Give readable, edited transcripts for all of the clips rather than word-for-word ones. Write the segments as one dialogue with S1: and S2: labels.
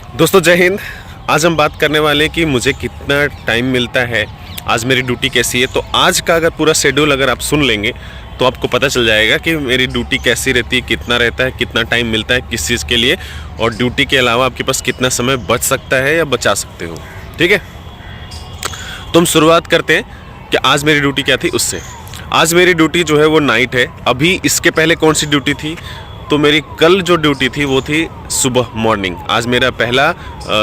S1: दोस्तों जय हिंद। आज हम बात करने वाले हैं कि मुझे कितना टाइम मिलता है, आज मेरी ड्यूटी कैसी है। तो आज का अगर पूरा शेड्यूल अगर आप सुन लेंगे तो आपको पता चल जाएगा कि मेरी ड्यूटी कैसी रहती है, कितना रहता है, कितना टाइम मिलता है किस चीज़ के लिए, और ड्यूटी के अलावा आपके पास कितना समय बच सकता है या बचा सकते हो। ठीक है, तो हम शुरुआत करते हैं कि आज मेरी ड्यूटी क्या थी उससे। आज मेरी ड्यूटी जो है वो नाइट है। अभी इसके पहले कौन सी ड्यूटी थी, तो मेरी कल जो ड्यूटी थी वो थी सुबह मॉर्निंग। आज मेरा पहला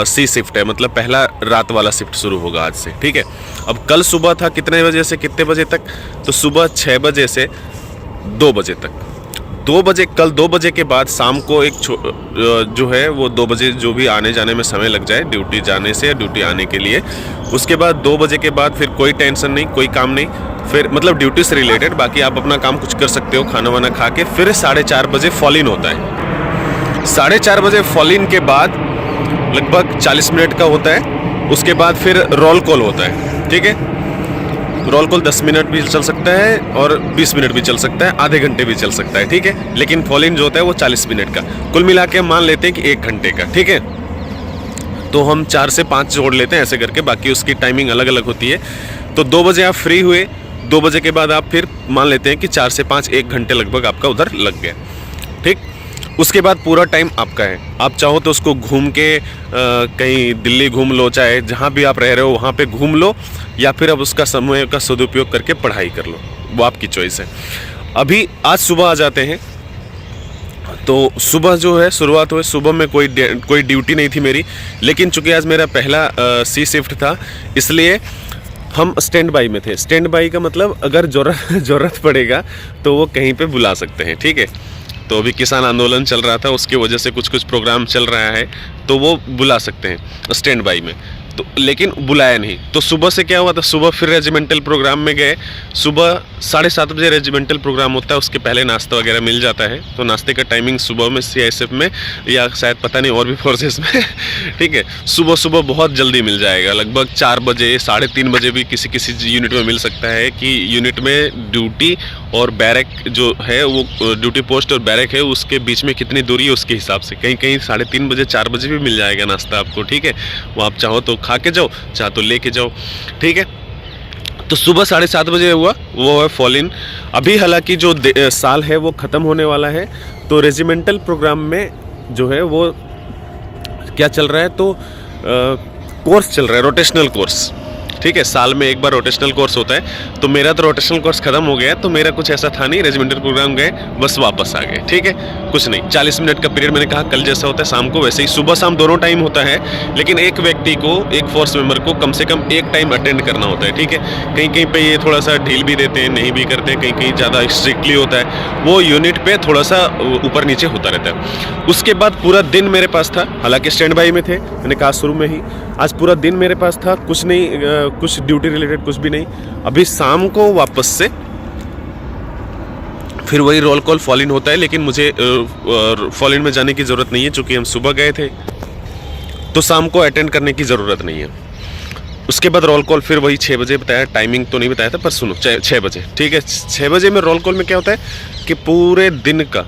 S1: सी शिफ्ट है, मतलब पहला रात वाला शिफ्ट शुरू होगा आज से। ठीक है, अब कल सुबह था कितने बजे से कितने बजे तक, तो सुबह 6 बजे से 2 बजे तक। 2 बजे, कल 2 बजे के बाद शाम को एक जो है वो 2 बजे जो भी आने जाने में समय लग जाए ड्यूटी जाने से या ड्यूटी आने के लिए, उसके बाद 2 बजे के बाद फिर कोई टेंशन नहीं, कोई काम नहीं, फिर मतलब ड्यूटी से रिलेटेड बाकी आप अपना काम कुछ कर सकते हो, खाना वाना खा के। फिर 4:30 बजे फॉल इन होता है। 4:30 बजे फॉल इन के बाद लगभग 40 मिनट का होता है। उसके बाद फिर रोल कॉल होता है। ठीक है, रोल कॉल 10 मिनट भी चल सकता है और 20 मिनट भी चल सकता है, आधे घंटे भी चल सकता है। ठीक है, लेकिन फॉल इन जो होता है वो 40 मिनट का, कुल मिला के मान लेते हैं कि 1 घंटे का। ठीक है, तो हम 4 से 5 जोड़ लेते हैं ऐसे करके, बाकी उसकी टाइमिंग अलग अलग होती है। तो 2 बजे आप फ्री हुए, 2 बजे के बाद आप फिर मान लेते हैं कि 4 से 5 1 घंटे लगभग आपका उधर लग गया। ठीक, उसके बाद पूरा टाइम आपका है। आप चाहो तो उसको घूम के कहीं दिल्ली घूम लो, चाहे जहाँ भी आप रह रहे हो वहाँ पे घूम लो, या फिर अब उसका समय का सदुपयोग करके पढ़ाई कर लो, वो आपकी चॉइस है। अभी आज सुबह आ जाते हैं। तो सुबह जो है शुरुआत हुई, सुबह में कोई ड्यूटी नहीं थी मेरी, लेकिन चूँकि आज मेरा पहला सी शिफ्ट था इसलिए हम स्टैंड बाई में थे। स्टैंड बाई का मतलब अगर ज़रूरत पड़ेगा तो वो कहीं पे बुला सकते हैं। ठीक है, तो अभी किसान आंदोलन चल रहा था, उसकी वजह से कुछ प्रोग्राम चल रहा है, तो वो बुला सकते हैं स्टैंड बाई में। तो लेकिन बुलाया नहीं। तो सुबह से क्या हुआ था, सुबह फिर रेजिमेंटल प्रोग्राम में गए। सुबह 7:30 बजे रेजिमेंटल प्रोग्राम होता है, उसके पहले नाश्ता वगैरह मिल जाता है। तो नाश्ते का टाइमिंग सुबह में CISF में या शायद पता नहीं और भी फोर्सेस में ठीक है, सुबह सुबह बहुत जल्दी मिल जाएगा, लगभग 4 बजे 3:30 बजे भी किसी किसी यूनिट में मिल सकता है। कि यूनिट में ड्यूटी और बैरक जो है वो ड्यूटी पोस्ट और बैरक है उसके बीच में कितनी दूरी है उसके हिसाब से कहीं कहीं 3:30 बजे 4 बजे भी मिल जाएगा नाश्ता आपको। ठीक है, वो आप चाहो तो खा के जाओ, चाहे तो लेके जाओ। ठीक है, तो सुबह 7:30 बजे हुआ, वो है फॉल इन। अभी हालांकि जो साल है वो ख़त्म होने वाला है, तो रेजिमेंटल प्रोग्राम में जो है वो क्या चल रहा है, तो कोर्स चल रहा है, रोटेशनल कोर्स। ठीक है, साल में एक बार रोटेशनल कोर्स होता है। तो मेरा तो रोटेशनल कोर्स खत्म हो गया, तो मेरा कुछ ऐसा था नहीं, रेजिमेंटल प्रोग्राम गए बस वापस आ गए। ठीक है, कुछ नहीं, 40 मिनट का पीरियड, मैंने कहा कल जैसा होता है शाम को वैसे ही सुबह शाम दोनों टाइम होता है। लेकिन एक व्यक्ति को, एक फोर्स मेंबर को कम से कम एक टाइम अटेंड करना होता है। ठीक है, कहीं कहीं पे ये थोड़ा सा ढील भी देते हैं, नहीं भी करते हैं, कहीं कहीं ज़्यादा स्ट्रिक्टली होता है, वो यूनिट पे थोड़ा सा ऊपर नीचे होता रहता है। उसके बाद पूरा दिन मेरे पास था, हालांकि स्टैंड बाई में थे, मैंने कहा शुरू में ही। आज पूरा दिन मेरे पास था, कुछ नहीं, कुछ ड्यूटी रिलेटेड कुछ भी नहीं। अभी शाम को वापस से फिर वही रोल कॉल फॉल इन होता है, लेकिन मुझे फॉल इन में जाने की ज़रूरत नहीं है, चूँकि हम सुबह गए थे, तो शाम को अटेंड करने की ज़रूरत नहीं है। उसके बाद रोल कॉल फिर वही 6 बजे बताया, टाइमिंग तो नहीं बताया था, पर सुनो 6 बजे। ठीक है, 6 बजे में रोल कॉल में क्या होता है कि पूरे दिन का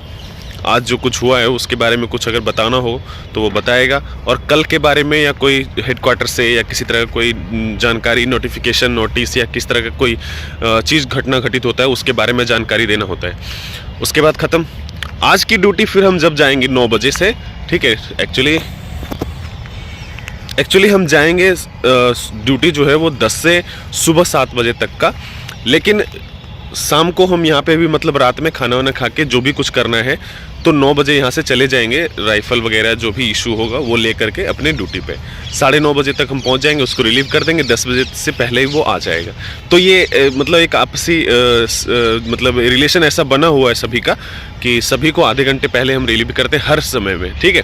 S1: आज जो कुछ हुआ है उसके बारे में कुछ अगर बताना हो तो वो बताएगा, और कल के बारे में या कोई हेडक्वार्टर से या किसी तरह का कोई जानकारी, नोटिफिकेशन, नोटिस या किस तरह का कोई चीज़ घटना घटित होता है उसके बारे में जानकारी देना होता है। उसके बाद ख़त्म। आज की ड्यूटी फिर हम जब जाएंगे 9 बजे से। ठीक है, एक्चुअली हम जाएंगे, ड्यूटी जो है वो 10 से सुबह 7 बजे तक का, लेकिन शाम को हम यहाँ पे भी मतलब रात में खाना वाना खा के जो भी कुछ करना है तो 9 बजे यहाँ से चले जाएंगे, राइफ़ल वगैरह जो भी इशू होगा वो ले करके अपने ड्यूटी पे 9:30 बजे तक हम पहुँच जाएंगे, उसको रिलीव कर देंगे, 10 बजे से पहले ही वो आ जाएगा। तो ये मतलब एक आपसी मतलब रिलेशन ऐसा बना हुआ है सभी का कि सभी को आधे घंटे पहले हम रिलीव करते हैं हर समय में। ठीक है,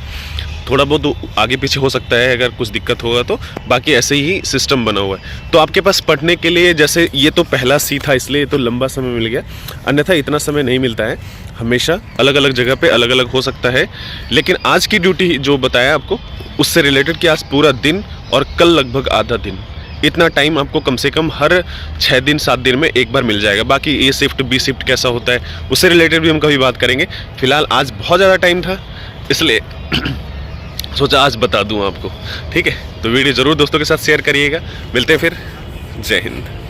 S1: थोड़ा बहुत आगे पीछे हो सकता है अगर कुछ दिक्कत होगा तो, बाकी ऐसे ही सिस्टम बना हुआ है। तो आपके पास पढ़ने के लिए, जैसे ये तो पहला सी था इसलिए तो लंबा समय मिल गया, अन्यथा इतना समय नहीं मिलता है, हमेशा अलग अलग जगह पे अलग अलग हो सकता है। लेकिन आज की ड्यूटी जो बताया आपको उससे रिलेटेड कि आज पूरा दिन और कल लगभग आधा दिन, इतना टाइम आपको कम से कम हर 6 दिन 7 दिन में एक बार मिल जाएगा। बाकी ए शिफ्ट बी शिफ्ट कैसा होता है उससे रिलेटेड भी हम कभी बात करेंगे। फिलहाल आज बहुत ज़्यादा टाइम था इसलिए सोचा आज बता दूं आपको। ठीक है, तो वीडियो ज़रूर दोस्तों के साथ शेयर करिएगा। मिलते हैं फिर। जय हिंद।